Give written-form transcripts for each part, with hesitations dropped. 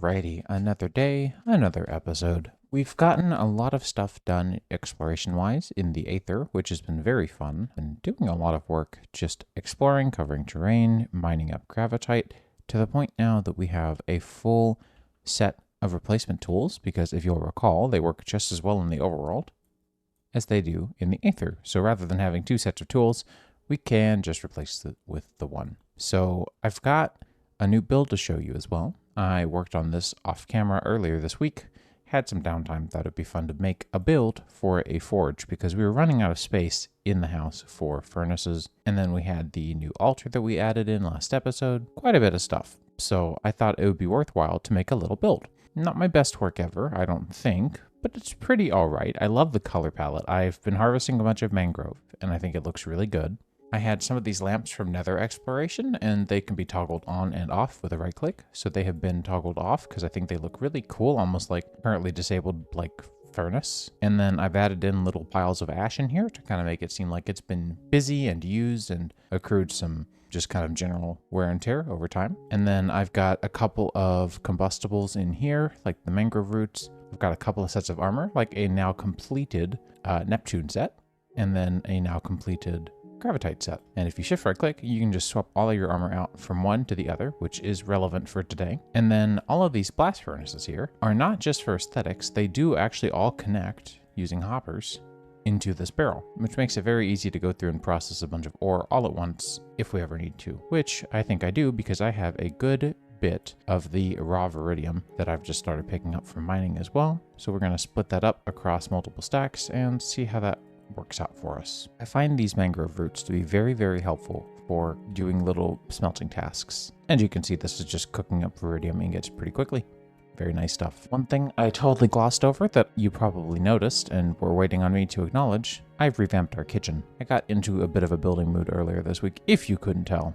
Alrighty, another day, another episode. We've gotten a lot of stuff done exploration-wise in the Aether, which has been very fun, and doing a lot of work just exploring, covering terrain, mining up gravitite, to the point now that we have a full set of replacement tools, because if you'll recall, they work just as well in the overworld as they do in the Aether. So rather than having two sets of tools, we can just replace it with the one. So I've got a new build to show you as well. I worked on this off camera earlier this week, had some downtime, thought it'd be fun to make a build for a forge because we were running out of space in the house for furnaces. And then we had the new altar that we added in last episode, quite a bit of stuff. So I thought it would be worthwhile to make a little build. Not my best work ever, I don't think, but it's pretty all right. I love the color palette. I've been harvesting a bunch of mangrove and I think it looks really good. I had some of these lamps from Nether Exploration, and they can be toggled on and off with a right click. So they have been toggled off because I think they look really cool, almost like currently disabled like furnace. And then I've added in little piles of ash in here to kind of make it seem like it's been busy and used and accrued some just kind of general wear and tear over time. And then I've got a couple of combustibles in here, like the mangrove roots. I've got a couple of sets of armor, like a now completed Neptune set, and then a now completed gravitite set. And if you shift right click, you can just swap all of your armor out from one to the other, which is relevant for today. And then all of these blast furnaces here are not just for aesthetics, they do actually all connect using hoppers into this barrel, which makes it very easy to go through and process a bunch of ore all at once if we ever need to, which I think I do because I have a good bit of the raw viridium that I've just started picking up from mining as well. So we're going to split that up across multiple stacks and see how that works out for us. I find these mangrove roots to be very, very helpful for doing little smelting tasks. And you can see this is just cooking up viridium ingots pretty quickly. Very nice stuff. One thing I totally glossed over that you probably noticed and were waiting on me to acknowledge, I've revamped our kitchen. I got into a bit of a building mood earlier this week, if you couldn't tell.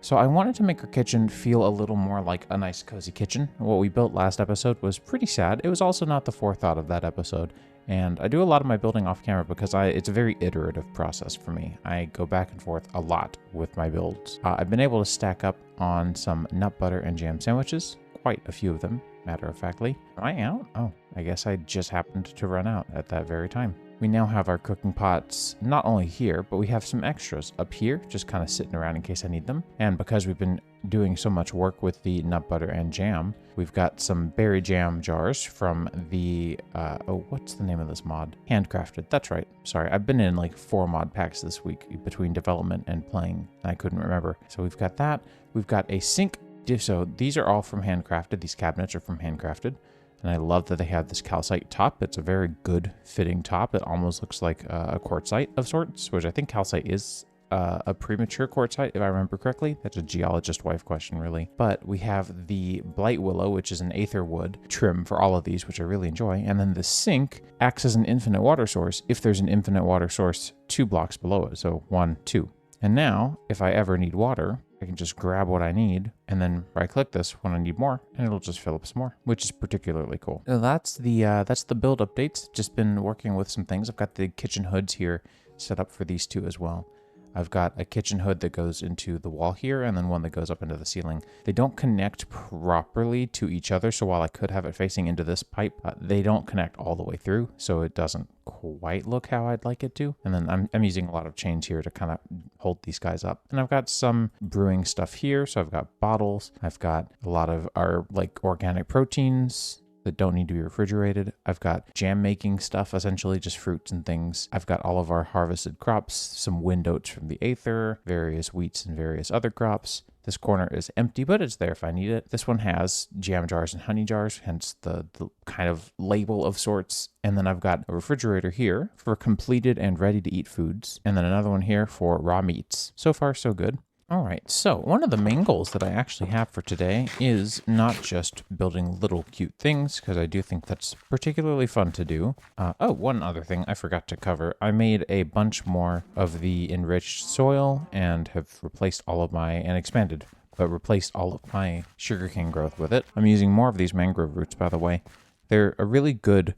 So I wanted to make our kitchen feel a little more like a nice cozy kitchen. What we built last episode was pretty sad. It was also not the forethought of that episode. And I do a lot of my building off camera because it's a very iterative process for me. I go back and forth a lot with my builds. I've been able to stack up on some nut butter and jam sandwiches, quite a few of them, matter of factly. Am I out? Oh, I guess I just happened to run out at that very time. We now have our cooking pots not only here, but we have some extras up here, just kind of sitting around in case I need them. And because we've been doing so much work with the nut butter and jam, we've got some berry jam jars from the, what's the name of this mod? Handcrafted, that's right. Sorry, I've been in like 4 mod packs this week between development and playing, and I couldn't remember. So we've got that. We've got a sink. So these are all from Handcrafted. These cabinets are from Handcrafted. And I love that they have this calcite top. It's a very good fitting top. It almost looks like a quartzite of sorts, which I think calcite is a premature quartzite, if I remember correctly. That's a geologist wife question, really. But we have the blight willow, which is an aether wood trim for all of these, which I really enjoy. And then the sink acts as an infinite water source if there's an infinite water source 2 blocks below it. So 1, 2. And now, if I ever need water, I can just grab what I need and then right click this when I need more and it'll just fill up some more, which is particularly cool. So that's the build updates. Just been working with some things. I've got the kitchen hoods here set up for these two as well. I've got a kitchen hood that goes into the wall here and then one that goes up into the ceiling. They don't connect properly to each other, so while I could have it facing into this pipe, they don't connect all the way through, so it doesn't quite look how I'd like it to. And then I'm using a lot of chains here to kind of hold these guys up. And I've got some brewing stuff here, so I've got bottles. I've got a lot of our like organic proteins that don't need to be refrigerated. I've got jam making stuff, essentially just fruits and things. I've got all of our harvested crops, some wind oats from the Aether, various wheats and various other crops. This corner is empty, but it's there if I need it. This one has jam jars and honey jars, hence the kind of label of sorts. And then I've got a refrigerator here for completed and ready to eat foods. And then another one here for raw meats. So far, so good. All right, so one of the main goals that I actually have for today is not just building little cute things, because I do think that's particularly fun to do. One other thing I forgot to cover. I made a bunch more of the enriched soil and have replaced all of my, and expanded, but replaced all of my sugarcane growth with it. I'm using more of these mangrove roots, by the way. They're a really good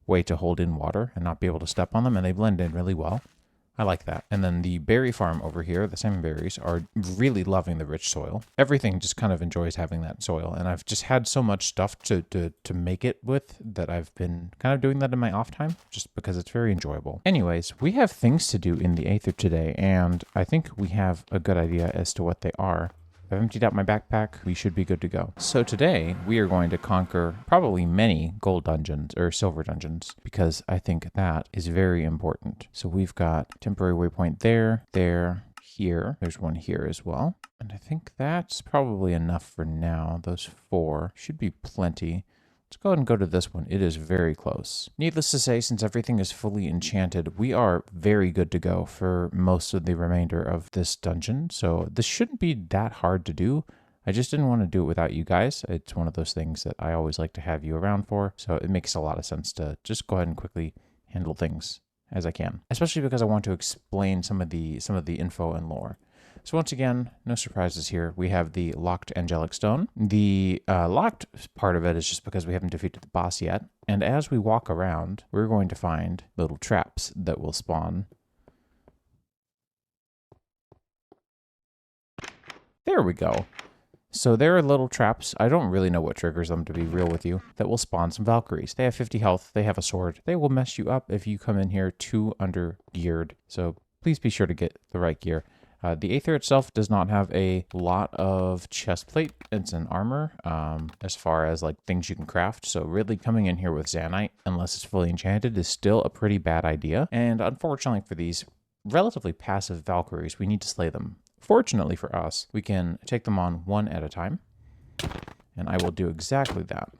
way to hold in water and not be able to step on them, and they blend in really well. I like that. And then the berry farm over here, the salmon berries, are really loving the rich soil. Everything just kind of enjoys having that soil. And I've just had so much stuff to make it with that I've been kind of doing that in my off time just because it's very enjoyable. Anyways, we have things to do in the Aether today, and I think we have a good idea as to what they are. I've emptied out my backpack. We should be good to go. So today we are going to conquer probably many gold dungeons or silver dungeons because I think that is very important. So we've got temporary waypoint there, here. There's one here as well. And I think that's probably enough for now. Those 4 should be plenty. Let's go ahead and go to this one. It is very close. Needless to say, since everything is fully enchanted, we are very good to go for most of the remainder of this dungeon. So this shouldn't be that hard to do. I just didn't want to do it without you guys. It's one of those things that I always like to have you around for. So it makes a lot of sense to just go ahead and quickly handle things as I can, especially because I want to explain some of the info and lore. So once again, no surprises here. We have the locked angelic stone. The locked part of it is just because we haven't defeated the boss yet. And as we walk around, we're going to find little traps that will spawn. There we go. So there are little traps. I don't really know what triggers them, to be real with you, that will spawn some Valkyries. They have 50 health. They have a sword. They will mess you up if you come in here too under geared. So please be sure to get the right gear. The Aether itself does not have a lot of chest plate. It's an armor as far as like things you can craft. So really coming in here with Zanite, unless it's fully enchanted, is still a pretty bad idea. And unfortunately for these relatively passive Valkyries, we need to slay them. Fortunately for us, we can take them on one at a time. And I will do exactly that.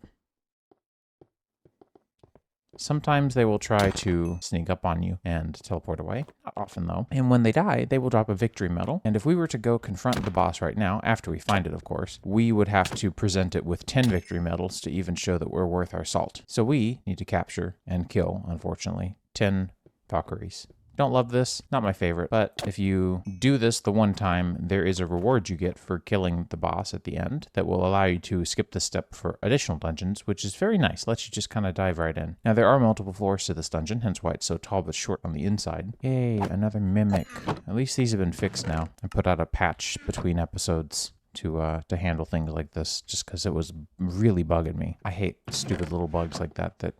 Sometimes they will try to sneak up on you and teleport away. Not often, though. And when they die, they will drop a victory medal. And if we were to go confront the boss right now, after we find it, of course, we would have to present it with 10 victory medals to even show that we're worth our salt. So we need to capture and kill, unfortunately, 10 Valkyries. Don't love this, not my favorite, but if you do this the one time, there is a reward you get for killing the boss at the end that will allow you to skip the step for additional dungeons, which is very nice. Lets you just kind of dive right in. Now, there are multiple floors to this dungeon, hence why it's so tall but short on the inside. Yay, another mimic. At least these have been fixed now. I put out a patch between episodes to handle things like this, just because it was really bugging me. I hate stupid little bugs like that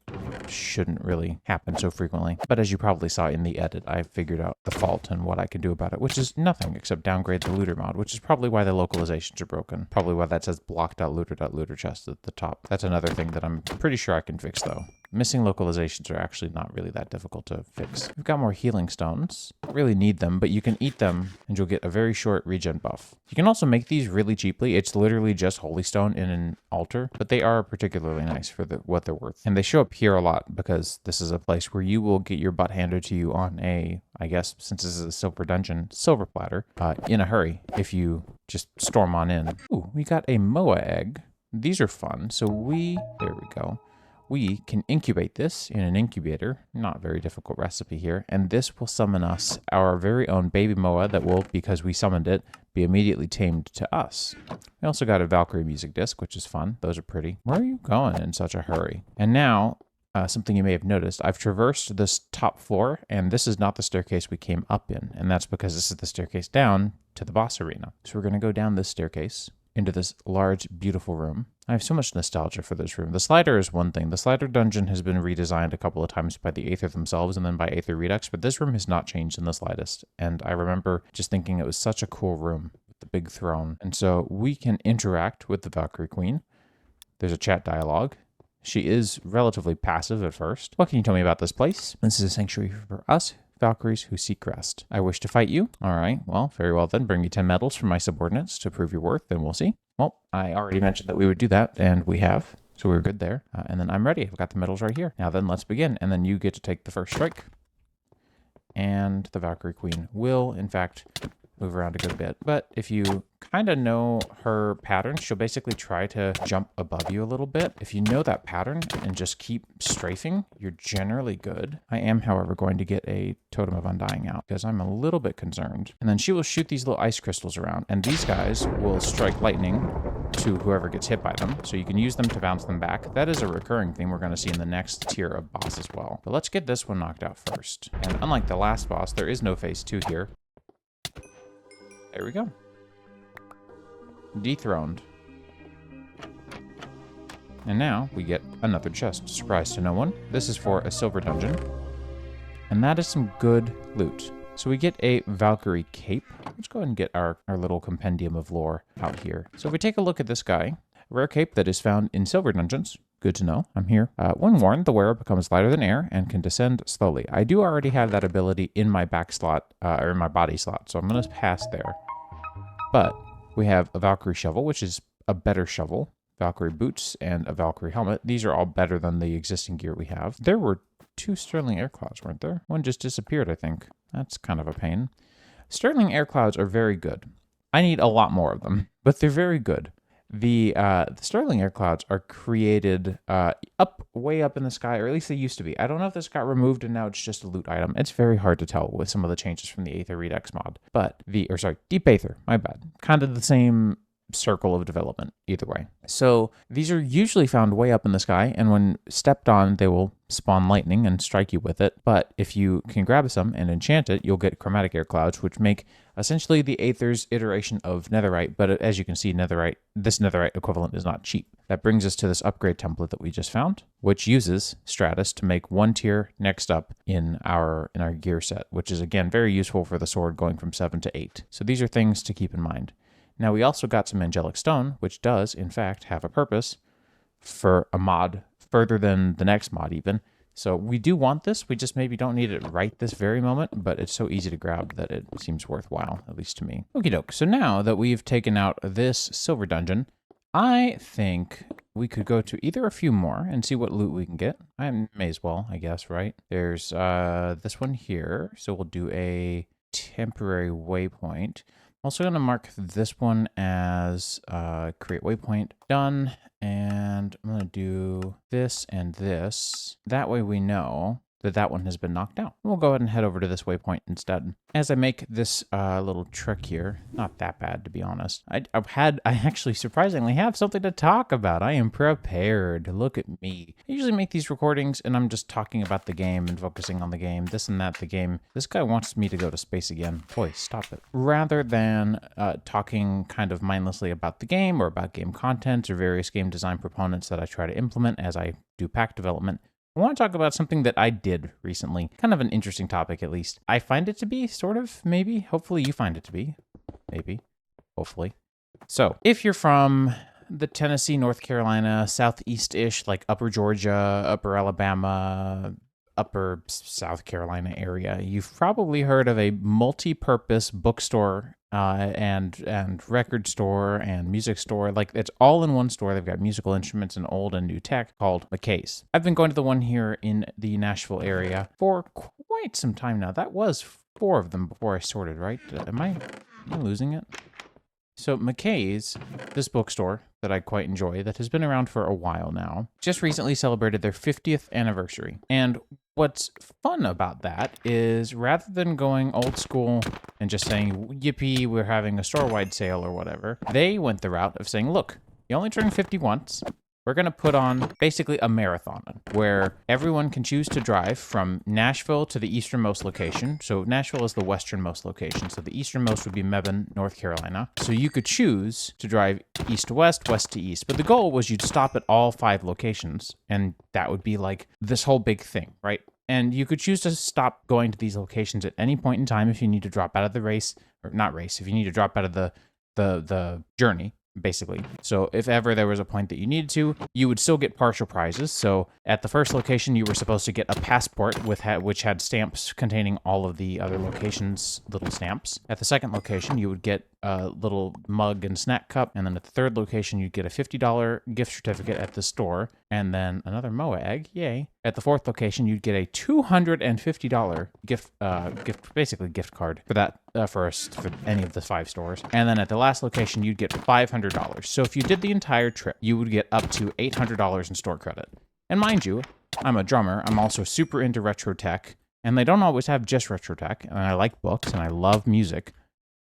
shouldn't really happen so frequently. But as you probably saw in the edit, I figured out the fault and what I can do about it, which is nothing except downgrade the looter mod, which is probably why the localizations are broken. Probably why that says block.looter.looter chest at the top. That's another thing that I'm pretty sure I can fix, though. Missing localizations are actually not really that difficult to fix. We've got more healing stones. Don't really need them, but you can eat them and you'll get a very short regen buff. You can also make these really cheaply. It's literally just holy stone in an altar, but they are particularly nice for what they're worth. And they show up here a lot because this is a place where you will get your butt handed to you on a, I guess, since this is a silver dungeon, silver platter, in a hurry if you just storm on in. Ooh, we got a Moa egg. These are fun. So there we go. We can incubate this in an incubator, not very difficult recipe here, and this will summon us our very own baby Moa that will, because we summoned it, be immediately tamed to us. We also got a Valkyrie music disc, which is fun. Those are pretty. Where are you going in such a hurry? And now, something you may have noticed, I've traversed this top floor, and this is not the staircase we came up in, and that's because this is the staircase down to the boss arena. So we're going to go down this staircase into this large, beautiful room. I have so much nostalgia for this room. The slider is one thing. The slider dungeon has been redesigned a couple of times by the Aether themselves and then by Aether Redux, but this room has not changed in the slightest. And I remember just thinking it was such a cool room with the big throne. And so we can interact with the Valkyrie Queen. There's a chat dialogue. She is relatively passive at first. What can you tell me about this place? This is a sanctuary for us Valkyries who seek rest. I wish to fight you. All right, well, very well then. Bring me 10 medals from my subordinates to prove your worth, then we'll see. Well, I already mentioned that we would do that, and we have, so we're good there. And then I'm ready. I've got the medals right here. Now then, let's begin. And then you get to take the first strike. And the Valkyrie Queen will, in fact, move around a good bit. But if you kind of know her pattern, she'll basically try to jump above you a little bit. If you know that pattern and just keep strafing, you're generally good. I am, however, going to get a Totem of Undying out because I'm a little bit concerned. And then she will shoot these little ice crystals around, and these guys will strike lightning to whoever gets hit by them. So you can use them to bounce them back. That is a recurring thing we're going to see in the next tier of boss as well. But let's get this one knocked out first. And unlike the last boss, there is no phase 2 here. There we go. Dethroned. And now we get another chest. Surprise to no one. This is for a silver dungeon. And that is some good loot. So we get a Valkyrie cape. Let's go ahead and get our little compendium of lore out here. So if we take a look at this guy, a rare cape that is found in silver dungeons. Good to know. I'm here. When worn, the wearer becomes lighter than air and can descend slowly. I do already have that ability in my back slot, or in my body slot, so I'm going to pass there. But we have a Valkyrie shovel, which is a better shovel. Valkyrie boots and a Valkyrie helmet. These are all better than the existing gear we have. There were 2 Sterling Air Clouds, weren't there? One just disappeared, I think. That's kind of a pain. Sterling Air Clouds are very good. I need a lot more of them, but they're very good. The Sterling Air Clouds are created way up in the sky, or at least they used to be. I don't know if this got removed and now it's just a loot item. It's very hard to tell with some of the changes from the Aether Redux mod. But Deep Aether, my bad. Kind of the same circle of development either way. So these are usually found way up in the sky, and when stepped on they will spawn lightning and strike you with it. But if you can grab some and enchant it, you'll get chromatic air clouds, which make essentially the Aether's iteration of netherite. But as you can see, this netherite equivalent is not cheap. That brings us to this upgrade template that we just found, which uses Stratus to make 1 tier next up in our gear set, which is again very useful for the sword going from 7 to 8. So these are things to keep in mind. Now we also got some angelic stone, which does, in fact, have a purpose for a mod further than the next mod even. So we do want this, we just maybe don't need it right this very moment, but it's so easy to grab that it seems worthwhile, at least to me. Okie doke, so now that we've taken out this silver dungeon, I think we could go to either a few more and see what loot we can get. I may as well, I guess, right? There's this one here, so we'll do a temporary waypoint. I'm also going to mark this one as create waypoint done, and I'm going to do this and this. That way we know that that one has been knocked out. We'll go ahead and head over to this waypoint instead. As I make this little trek here, not that bad to be honest. I actually surprisingly have something to talk about. I am prepared. Look at me. I usually make these recordings and I'm just talking about the game and focusing on the game, this and that, the game. This guy wants me to go to space again. Boy, stop it. Rather than talking kind of mindlessly about the game or about game content or various game design proponents that I try to implement as I do pack development, I want to talk about something that I did recently. Kind of an interesting topic, at least. I find it to be, sort of, maybe. Hopefully you find it to be. Maybe. Hopefully. So, if you're from the Tennessee, North Carolina, southeast-ish, like Upper Georgia, Upper Alabama, Upper South Carolina area, you've probably heard of a multi-purpose bookstore and record store and music store. Like, it's all in one store. They've got musical instruments and old and new tech called McKay's. I've been going to the one here in the Nashville area for quite some time now. That was 4 of them before I sorted, right? Am I losing it? So McKay's, this bookstore that I quite enjoy, that has been around for a while now, just recently celebrated their 50th anniversary. And what's fun about that is rather than going old school and just saying, yippee, we're having a store-wide sale or whatever, they went the route of saying, look, you only turn 50 once. We're going to put on basically a marathon where everyone can choose to drive from Nashville to the easternmost location. So Nashville is the westernmost location. So the easternmost would be Mebane, North Carolina. So you could choose to drive east to west, west to east. But the goal was you'd stop at all 5 locations. And that would be like this whole big thing, right? And you could choose to stop going to these locations at any point in time if you need to drop out of the race, or not race, if you need to drop out of the journey. Basically. So if ever there was a point that you needed to, you would still get partial prizes. So at the first location, you were supposed to get a passport which had stamps containing all of the other locations' little stamps. At the second location, you would get a little mug and snack cup. And then at the third location, you'd get a $50 gift certificate at the store. And then another MOA egg. Yay. At the fourth location, you'd get a $250 gift card for that for any of the 5 stores. And then at the last location, you'd get $500. So if you did the entire trip, you would get up to $800 in store credit. And mind you, I'm a drummer. I'm also super into retro tech. And they don't always have just retro tech. And I like books and I love music.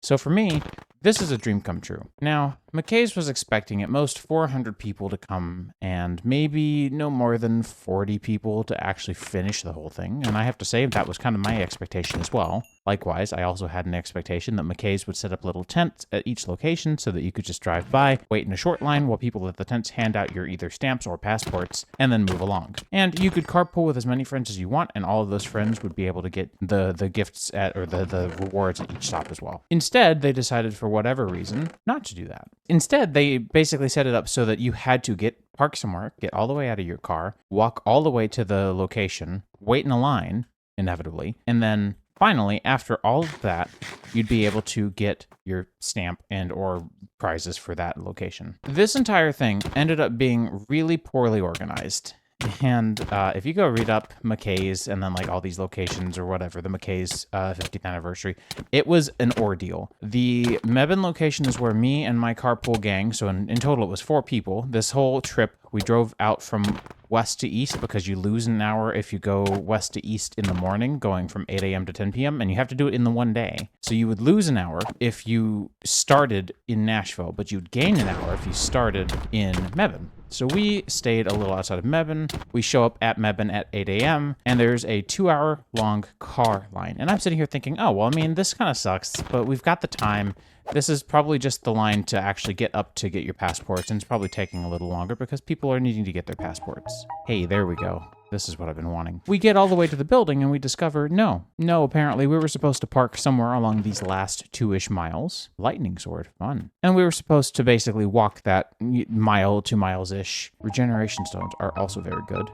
So for me, this is a dream come true. Now, McKay's was expecting at most 400 people to come and maybe no more than 40 people to actually finish the whole thing. And I have to say that was kind of my expectation as well. Likewise, I also had an expectation that McKay's would set up little tents at each location so that you could just drive by, wait in a short line while people at the tents hand out your either stamps or passports, and then move along. And you could carpool with as many friends as you want, and all of those friends would be able to get the gifts or the rewards at each stop as well. Instead, they decided for whatever reason not to do that. Instead, they basically set it up so that you had to park somewhere, get all the way out of your car, walk all the way to the location, wait in a line, inevitably, and then finally, after all of that, you'd be able to get your stamp and or prizes for that location. This entire thing ended up being really poorly organized. And if you go read up McKay's and then like all these locations or whatever, the McKay's 50th anniversary, it was an ordeal. The Mebane location is where me and my carpool gang, so in total it was 4 people. This whole trip, we drove out from west to east because you lose an hour if you go west to east in the morning, going from 8 a.m. to 10 p.m., and you have to do it in the one day. So you would lose an hour if you started in Nashville, but you'd gain an hour if you started in Mebane. So we stayed a little outside of Mebane. We show up at Mebane at 8 a.m., and there's a 2-hour long car line. And I'm sitting here thinking, oh, well, I mean, this kind of sucks, but we've got the time. This is probably just the line to actually get up to get your passports, and it's probably taking a little longer because people are needing to get their passports. Hey, there we go. This is what I've been wanting. We get all the way to the building and we discover, no, apparently we were supposed to park somewhere along these last 2-ish miles. Lightning sword, fun. And we were supposed to basically walk that mile, 2 miles-ish. Regeneration stones are also very good.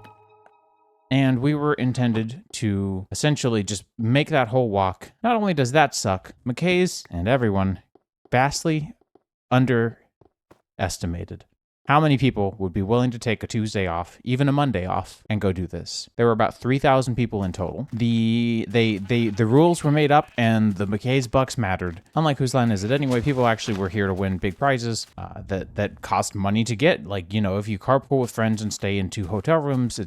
And we were intended to essentially just make that whole walk. Not only does that suck, McKay's and everyone vastly underestimated how many people would be willing to take a Tuesday off, even a Monday off, and go do this. There were about 3,000 people in total. The rules were made up, and the McKay's bucks mattered. Unlike Whose Line Is It Anyway, people actually were here to win big prizes that cost money to get. Like, you know, if you carpool with friends and stay in 2 hotel rooms,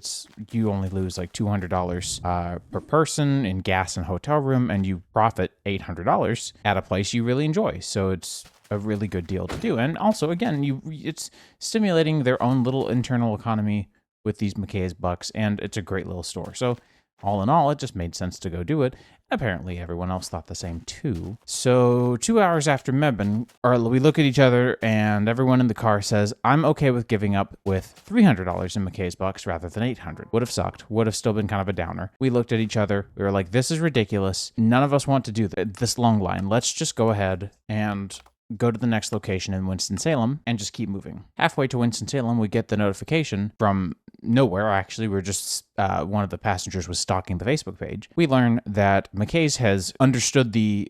you only lose like $200 per person in gas and hotel room, and you profit $800 at a place you really enjoy. So it's a really good deal to do. And also, again, it's stimulating their own little internal economy with these McKay's bucks, and it's a great little store. So all in all, it just made sense to go do it. Apparently, everyone else thought the same too. So 2 hours after Mebane, we look at each other, and everyone in the car says, I'm okay with giving up with $300 in McKay's bucks rather than $800. Would have sucked. Would have still been kind of a downer. We looked at each other. We were like, this is ridiculous. None of us want to do this long line. Let's just go ahead and go to the next location in Winston-Salem and just keep moving. Halfway to Winston-Salem, we get the notification from nowhere. Actually, we're just one of the passengers was stalking the Facebook page. We learn that McKay's has understood the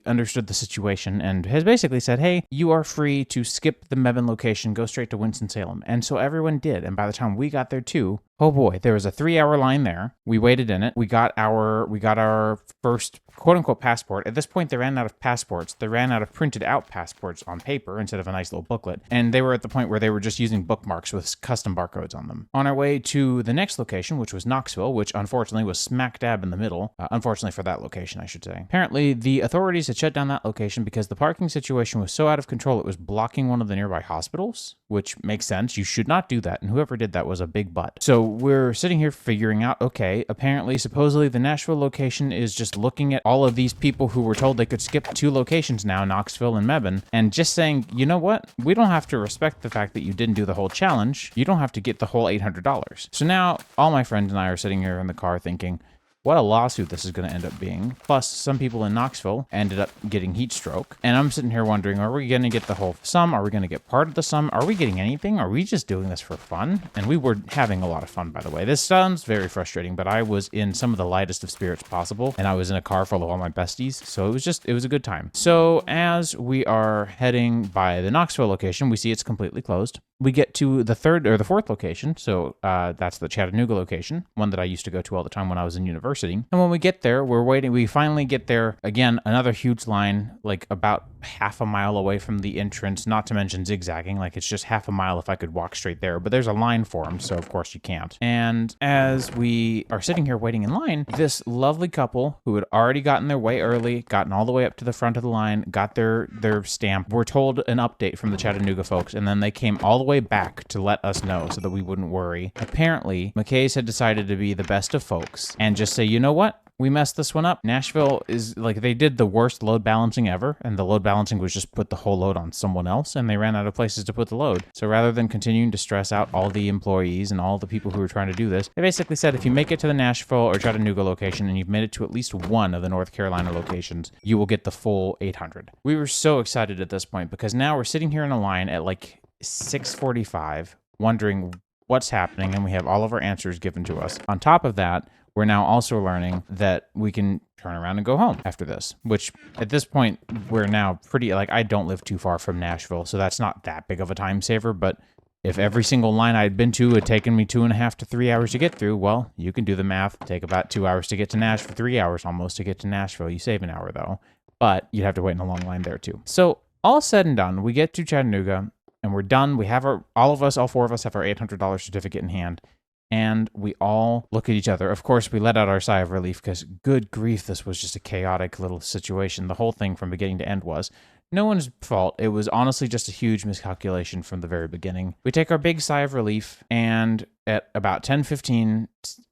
situation and has basically said, hey, you are free to skip the Mebane location, go straight to Winston-Salem. And so everyone did. And by the time we got there too, oh boy, there was a 3-hour line there. We waited in it. We got our first quote-unquote passport. At this point, they ran out of passports. They ran out of printed out passports on paper instead of a nice little booklet. And they were at the point where they were just using bookmarks with custom barcodes on them. On our way to the next location, which was Knoxville, which unfortunately was smack dab in the middle. Unfortunately for that location, I should say. Apparently, the authorities had shut down that location because the parking situation was so out of control, it was blocking one of the nearby hospitals, which makes sense. You should not do that. And whoever did that was a big butt. So we're sitting here figuring out, okay, apparently, supposedly the Nashville location is just looking at all of these people who were told they could skip 2 locations now, Knoxville and Mebane, and just saying, you know what? We don't have to respect the fact that you didn't do the whole challenge. You don't have to get the whole $800. So now all my friends and I are sitting here in the car thinking, what a lawsuit this is going to end up being. Plus, some people in Knoxville ended up getting heat stroke. And I'm sitting here wondering, are we going to get the whole sum? Are we going to get part of the sum? Are we getting anything? Are we just doing this for fun? And we were having a lot of fun, by the way. This sounds very frustrating, but I was in some of the lightest of spirits possible. And I was in a car full of all my besties. So it was a good time. So as we are heading by the Knoxville location, we see it's completely closed. we get to the third or the fourth location. So that's the Chattanooga location, one that I used to go to all the time when I was in university. And when we get there, we're waiting. We finally get there. Again, another huge line, like about half a mile away from the entrance, not to mention zigzagging. Like it's just half a mile if I could walk straight there. But there's a line for them, so of course you can't. And as we are sitting here waiting in line, this lovely couple who had already gotten their way early, gotten all the way up to the front of the line, got their stamp, were told an update from the Chattanooga folks, and then they came all the way back to let us know so that we wouldn't worry. Apparently, McKay's had decided to be the best of folks and just say, you know what? We messed this one up. Nashville is like, they did the worst load balancing ever, and the load balancing was just put the whole load on someone else, and they ran out of places to put the load. So rather than continuing to stress out all the employees and all the people who were trying to do this, they basically said, if you make it to the Nashville or Chattanooga location and you've made it to at least one of the North Carolina locations, you will get the full 800. We were so excited at this point because now we're sitting here in a line at like 6:45, wondering what's happening, and we have all of our answers given to us. On top of that, we're now also learning that we can turn around and go home after this, which at this point, we're now pretty, like, I don't live too far from Nashville, so that's not that big of a time saver, but if every single line I had been to had taken me 2.5 to 3 hours to get through, well, you can do the math. Take about 2 hours to get to Nashville, 3 hours almost to get to Nashville. You save an hour, though, but you'd have to wait in a long line there, too. So all said and done, we get to Chattanooga, and we're done. We have all four of us have our $800 certificate in hand. And we all look at each other. Of course, we let out our sigh of relief because, good grief, this was just a chaotic little situation. The whole thing from beginning to end was no one's fault. It was honestly just a huge miscalculation from the very beginning. We take our big sigh of relief, and at about 10:15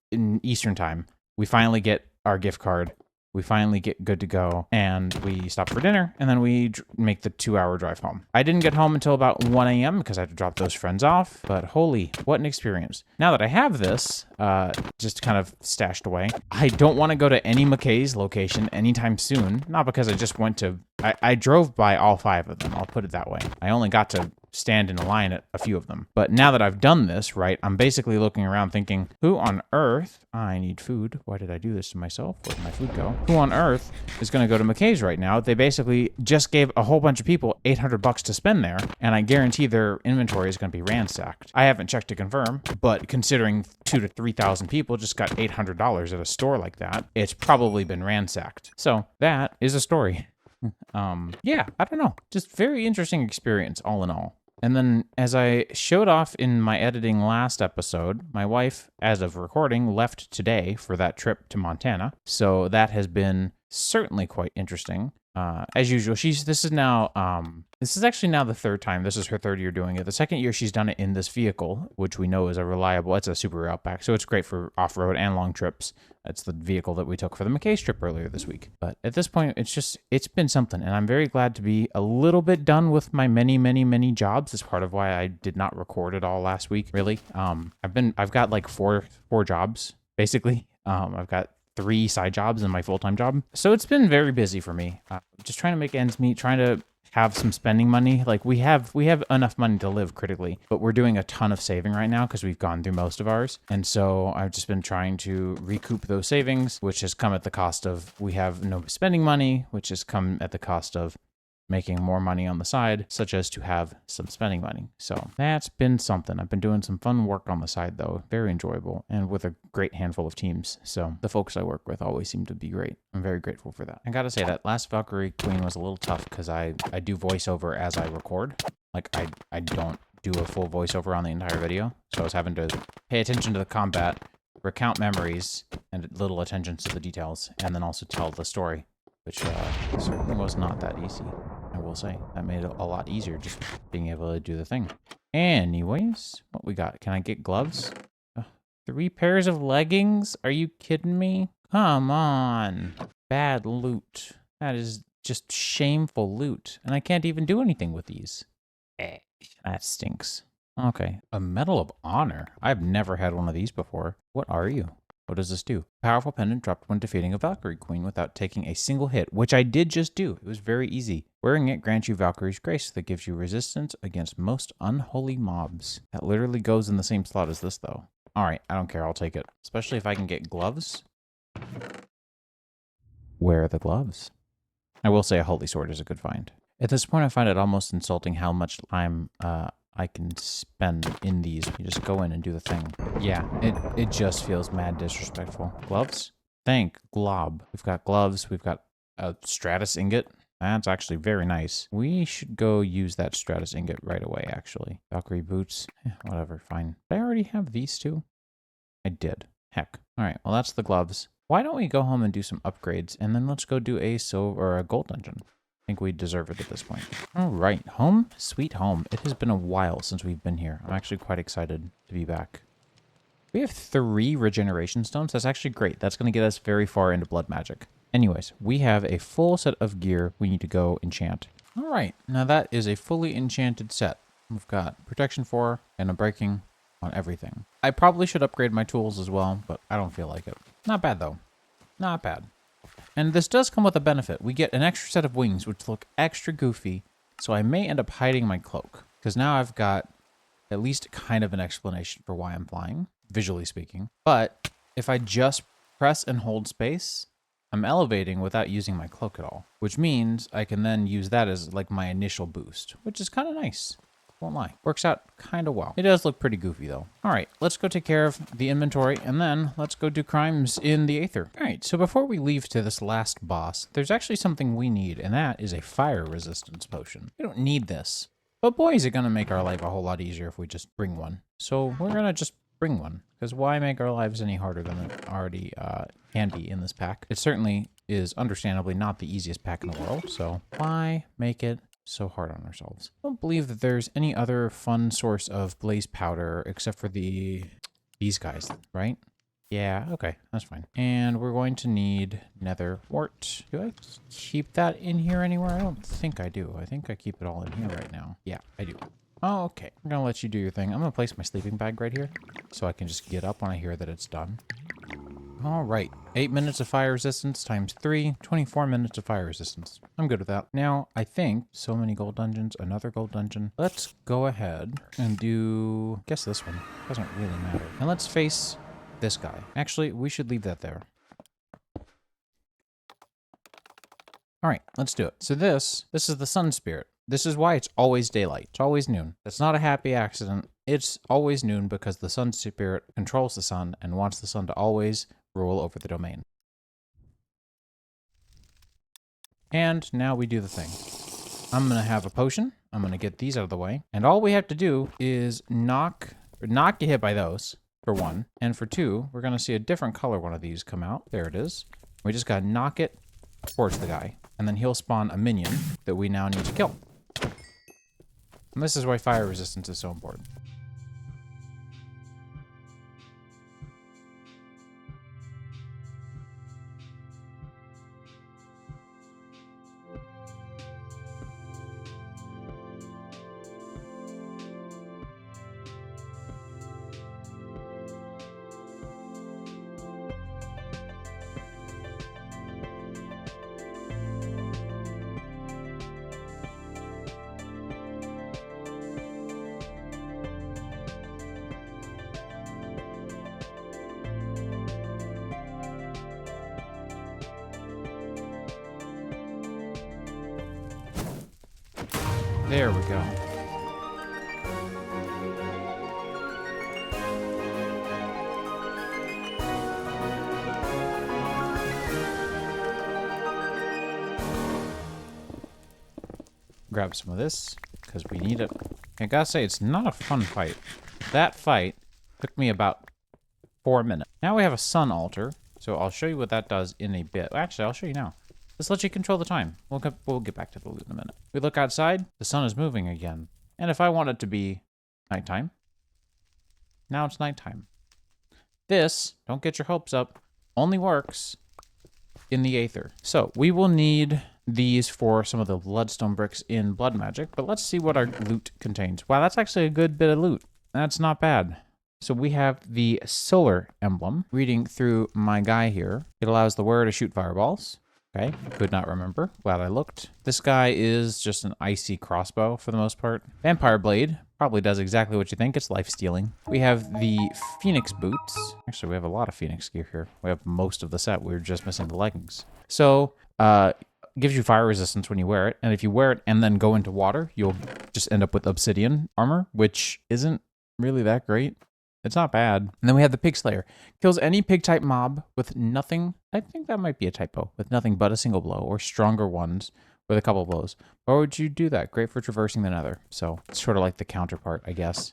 in Eastern time, we finally get our gift card. We finally get good to go, and we stop for dinner, and then we make the 2-hour drive home. I didn't get home until about 1 a.m. because I had to drop those friends off, but holy, what an experience. Now that I have this, just kind of stashed away, I don't want to go to any McKay's location anytime soon, not because I just went to, I drove by all 5 of them, I'll put it that way. I only got to stand in a line at a few of them. But now that I've done this, right, I'm basically looking around thinking, who on earth, I need food. Why did I do this to myself? Where did my food go? Who on earth is going to go to McKay's right now? They basically just gave a whole bunch of people $800 to spend there, and I guarantee their inventory is going to be ransacked. I haven't checked to confirm, but considering 2,000 to 3,000 people just got $800 at a store like that, it's probably been ransacked. So that is a story. Yeah, I don't know. Just very interesting experience all in all. And then, as I showed off in my editing last episode, my wife, as of recording, left today for that trip to Montana. So that has been certainly quite interesting. As usual, this is actually now the third time. This is her third year doing it. The second year she's done it in this vehicle, which we know is it's a Subaru Outback, so it's great for off-road and long trips. That's the vehicle that we took for the McKay's trip earlier this week. But at this point, it's been something, and I'm very glad to be a little bit done with my many, many, many jobs. That's part of why I did not record it all last week, really. I've got like four jobs, basically. I've got 3 side jobs and my full-time job. So it's been very busy for me. Just trying to make ends meet, trying to have some spending money. Like we have enough money to live critically, but we're doing a ton of saving right now because we've gone through most of ours. And so I've just been trying to recoup those savings, which has come at the cost of, we have no spending money, which has come at the cost of making more money on the side, such as to have some spending money. So that's been something. I've been doing some fun work on the side though, very enjoyable, and with a great handful of teams. So the folks I work with always seem to be great. I'm very grateful for that. I gotta say that last Valkyrie Queen was a little tough because I do voiceover as I record. Like I don't do a full voiceover on the entire video. So I was having to pay attention to the combat, recount memories, and little attentions to the details, and then also tell the story, which certainly was not that easy, I will say. That made it a lot easier just being able to do the thing. Anyways, what we got? Can I get gloves? 3 pairs of leggings? Are you kidding me? Come on. Bad loot. That is just shameful loot. And I can't even do anything with these. That stinks. Okay. A Medal of Honor. I've never had one of these before. What are you? What does this do? Powerful pendant dropped when defeating a Valkyrie Queen without taking a single hit, which I did just do. It was very easy. Wearing it grants you Valkyrie's Grace that gives you resistance against most unholy mobs. That literally goes in the same slot as this, though. All right, I don't care. I'll take it. Especially if I can get gloves. Where are the gloves? I will say a Holy Sword is a good find. At this point, I find it almost insulting how much time I can spend in these. You just go in and do the thing. Yeah, it just feels mad disrespectful. Gloves? Thank Glob. We've got gloves. We've got a Stratus ingot. That's actually very nice. We should go use that Stratus ingot right away, actually. Valkyrie boots. Whatever, fine. Did I already have these two? I did. Heck. All right, well, that's the gloves. Why don't we go home and do some upgrades, and then let's go do a silver or a gold dungeon. I think we deserve it at this point. All right, home sweet home. It has been a while since we've been here. I'm actually quite excited to be back. We have 3 regeneration stones. That's actually great. That's going to get us very far into blood magic. Anyways, we have a full set of gear we need to go enchant. All right, now that is a fully enchanted set. We've got protection 4 and a breaking on everything. I probably should upgrade my tools as well, but I don't feel like it. Not bad, though. Not bad. And this does come with a benefit. We get an extra set of wings, which look extra goofy, so I may end up hiding my cloak, because now I've got at least kind of an explanation for why I'm flying, visually speaking. But if I just press and hold space, I'm elevating without using my cloak at all, which means I can then use that as like my initial boost, which is kind of nice. Won't lie. Works out kind of well. It does look pretty goofy, though. All right, let's go take care of the inventory, and then let's go do crimes in the Aether. All right, so before we leave to this last boss, there's actually something we need, and that is a fire resistance potion. We don't need this, but boy, is it going to make our life a whole lot easier if we just bring one. So we're going to just bring one, because why make our lives any harder than it already can be in this pack? It certainly is understandably not the easiest pack in the world, so why make it so hard on ourselves? I don't believe that there's any other fun source of blaze powder except for these guys, right? Yeah, okay, that's fine. And we're going to need nether wart. Do I keep that in here anywhere? I don't think I do. I think I keep it all in here right now. Yeah, I do. Oh, okay. I'm gonna let you do your thing. I'm gonna place my sleeping bag right here so I can just get up when I hear that it's done. All right, 8 minutes of fire resistance times 3, 24 minutes of fire resistance. I'm good with that. Now, I think so many gold dungeons, another gold dungeon. Let's go ahead and do, guess this one. Doesn't really matter. And let's face this guy. Actually, we should leave that there. All right, let's do it. So this is the sun spirit. This is why it's always daylight. It's always noon. That's not a happy accident. It's always noon because the sun spirit controls the sun and wants the sun to always rule over the domain. And now we do the thing. I'm going to have a potion. I'm going to get these out of the way. And all we have to do is not get hit by those, for one. And for two, we're going to see a different color one of these come out. There it is. We just got to knock it towards the guy. And then he'll spawn a minion that we now need to kill. And this is why fire resistance is so important. There we go. Grab some of this, because we need it. I gotta say, it's not a fun fight. That fight took me about 4 minutes. Now we have a sun altar, so I'll show you what that does in a bit. Actually, I'll show you now. This lets you control the time. We'll get back to the loot in a minute. We look outside, the sun is moving again. And if I want it to be nighttime, now it's nighttime. This, don't get your hopes up, only works in the Aether. So we will need these for some of the bloodstone bricks in blood magic, but let's see what our loot contains. Wow, that's actually a good bit of loot. That's not bad. So we have the solar emblem. Reading through my guy here, it allows the wearer to shoot fireballs. Okay, could not remember. Glad I looked. This guy is just an icy crossbow for the most part. Vampire blade probably does exactly what you think. It's life stealing. We have the phoenix boots. Actually, we have a lot of phoenix gear here. We have most of the set. We're just missing the leggings. So, gives you fire resistance when you wear it. And if you wear it and then go into water, you'll just end up with obsidian armor, which isn't really that great. It's not bad. And then we have the Pig Slayer. Kills any pig-type mob with nothing. I think that might be a typo. With nothing but a single blow, or stronger ones with a couple blows. Why would you do that? Great for traversing the nether. So it's sort of like the counterpart, I guess.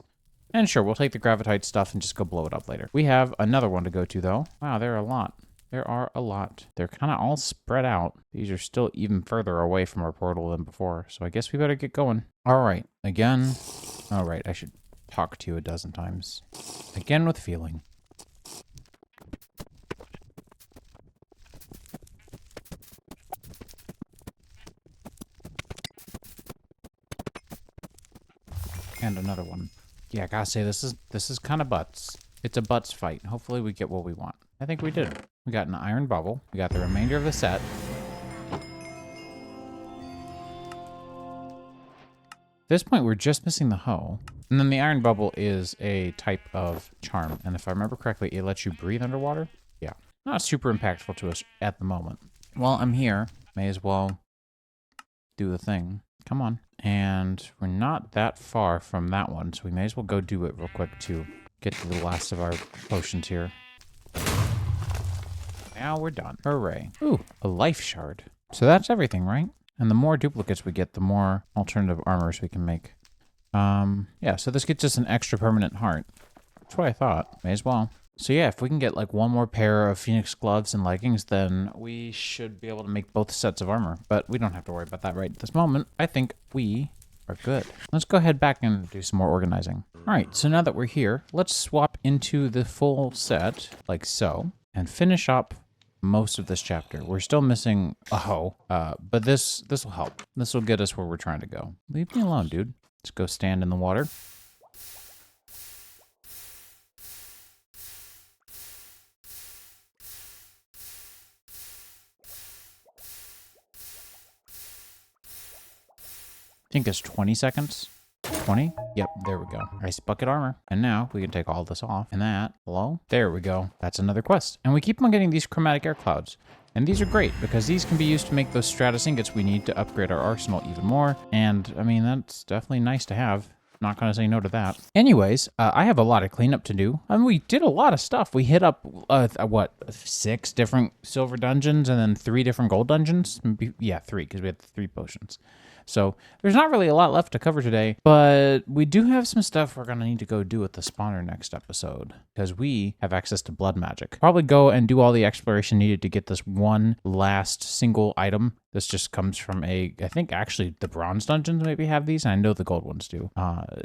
And sure, we'll take the gravitite stuff and just go blow it up later. We have another one to go to, though. Wow, there are a lot. There are a lot. They're kind of all spread out. These are still even further away from our portal than before. So I guess we better get going. All right. Again. All right. I should talk to you a dozen times. Again with feeling. And another one. Yeah, I gotta say, this is kind of butts. It's a butts fight. Hopefully we get what we want. I think we did. We got an iron bubble. We got the remainder of the set. At this point, we're just missing the hoe. And then the iron bubble is a type of charm. And if I remember correctly, it lets you breathe underwater. Yeah. Not super impactful to us at the moment. Well, I'm here. May as well do the thing. Come on. And we're not that far from that one, so we may as well go do it real quick to get to the last of our potions here. Now we're done. Hooray. Ooh, a life shard. So that's everything, right? And the more duplicates we get, the more alternative armors we can make. Yeah, so this gets us an extra permanent heart. That's what I thought. May as well. So yeah, if we can get like one more pair of Phoenix gloves and leggings, then we should be able to make both sets of armor. But we don't have to worry about that right at this moment. I think we are good. Let's go ahead back and do some more organizing. All right, so now that we're here, let's swap into the full set, like so, and finish up most of this chapter. We're still missing a hoe, but this will help. This will get us where we're trying to go. Leave me alone, dude. Let's go stand in the water. I think it's 20 seconds. 20? Yep, there we go. Ice bucket armor. And now we can take all this off. And that, hello? There we go. That's another quest. And we keep on getting these chromatic air clouds. And these are great because these can be used to make those stratus ingots we need to upgrade our arsenal even more. And I mean, that's definitely nice to have. Not going to say no to that. Anyways, I have a lot of cleanup to do. I mean, we did a lot of stuff. We hit up, what, 6 different silver dungeons and then 3 different gold dungeons? Yeah, 3, because we had 3 potions. So there's not really a lot left to cover today, but we do have some stuff we're going to need to go do with the spawner next episode because we have access to blood magic. Probably go and do all the exploration needed to get this one last single item. This just comes from I think actually the bronze dungeons maybe have these, and I know the gold ones do.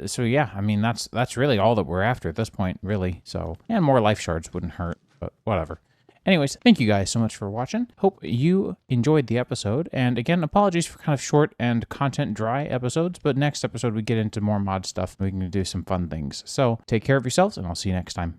So yeah, I mean, that's really all that we're after at this point, really. So, and more life shards wouldn't hurt, but whatever. Anyways, thank you guys so much for watching. Hope you enjoyed the episode. And again, apologies for kind of short and content dry episodes, but next episode we get into more mod stuff and we can do some fun things. So take care of yourselves and I'll see you next time.